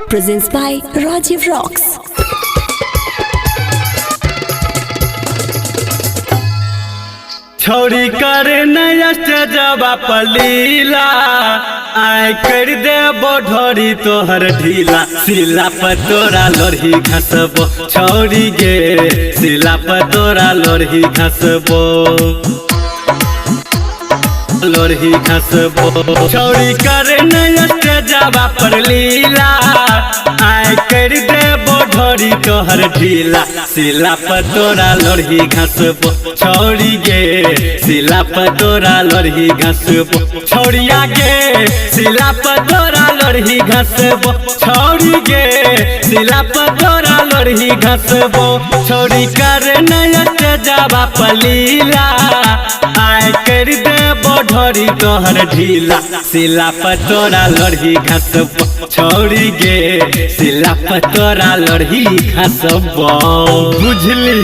presents by Rajiv Rocks. छोरी करे नया स्टेजवा पलीला आय कर देबो ढोरी तोहर ढीला सिला पर तोरा लोरही घसबो छोरी गे सिला पर तोरा लोरही घसबो लोरही घसबो छोरी करे नया स्टेजवा पर लीला आय कर देबो ढोरी तोहर ढीला सिला पर तोरा लोरही घसबो छोरी गे सिला पर तोरा लोरही घसबो छोरिया गे सिला पर तोरा लोरही घसबो छोरी गे सिला पर तोरा लोरही घसबो छोरी करे नया स्टेजवा पलीला आय कर देबो ढोरी तोहर ढीला सिला पर तोरा लोरही घसबो छोरी गे सिला पर तोरा लोरही घसबो बुझली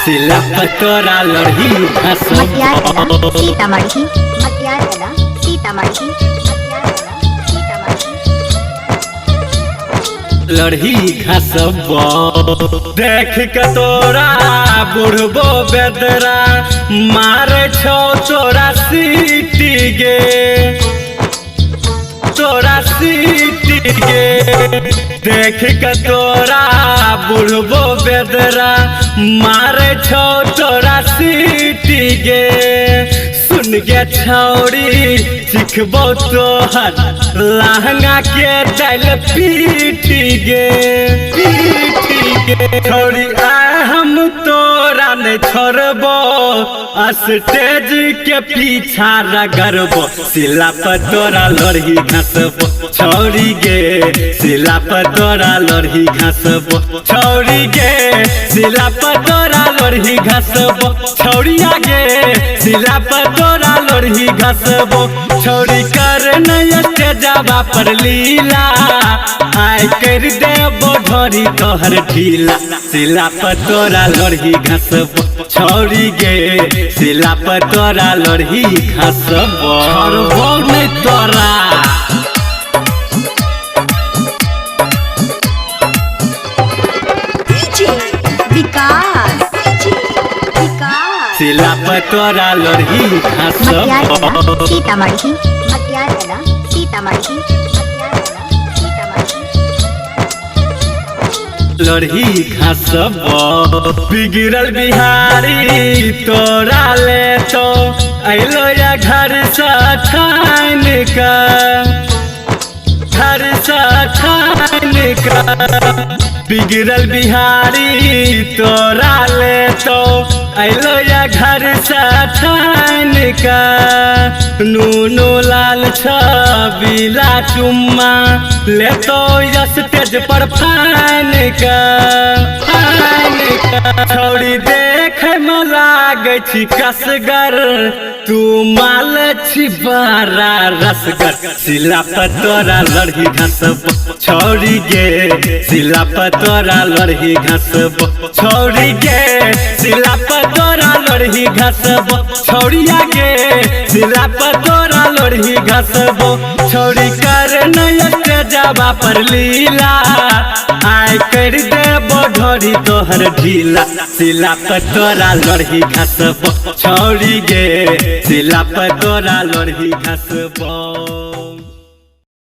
सिला पर तोरा लोरही घसबो सीतामढ़ी लोरही घसबो देख के तोरा बुढ़बो बेदरा मारे छो तोरा सीटी गे तोरा सीटी गे देख के तोरा बुढ़बो बेदरा मारे छो तोरा सीटी गे सुन गे छौरी सिखबो तोहर लहंगा के दल पीटी गे छोड़ी हम तोरा ने छोड़बो स्टेज के पीछा रगड़बो सिला पर तोरा लोरही घसबो छोड़ी गे सिला पर तोरा लोरही घसबो छोड़ी गे सिला पर तोरा लोरही घसबो छोड़िया गे सिला पर तोरा लोरही घसबो छोड़ी कर नया स्टेजवा पर लीला आय कर देबो ढोरी तोहर ढीला सिला पर तोरा लोरही घसबो छोड़ी गे सिला पर तोरा लोरही घसबो छोड़बो नहीं तोरा सिला पर तोरा लोरही घसबो सीतामढ़ी लोरही घसबो बिगड़ल बिहारी तोरा ले तो अलो या घर से ठान का घर से ठान का बिगड़ल बिहारी तोरा ले तो अलो या घर से ठान का नूनू लाल छबीला चुम्मा ले तो स्टेज पर फान का छोड़ी देख में लागे छी कसगर तू माल छी बड़ा रसगर सिला पर तोरा लोरही घसबो छोड़ी गे सिला पर तोरा लोरही घसबो छोड़ी गे सिला पर तोरा लोरही घसबो छोड़िया गे सिला पर तोरा लोरही घसबो छोड़ी कर नया स्टेजवा पर लीला आय कर देबो ढोरी तोहर ढीला सिला पर तोरा लोरही घसबो छोड़ी गे सिला पर तोरा लोरही घसबो।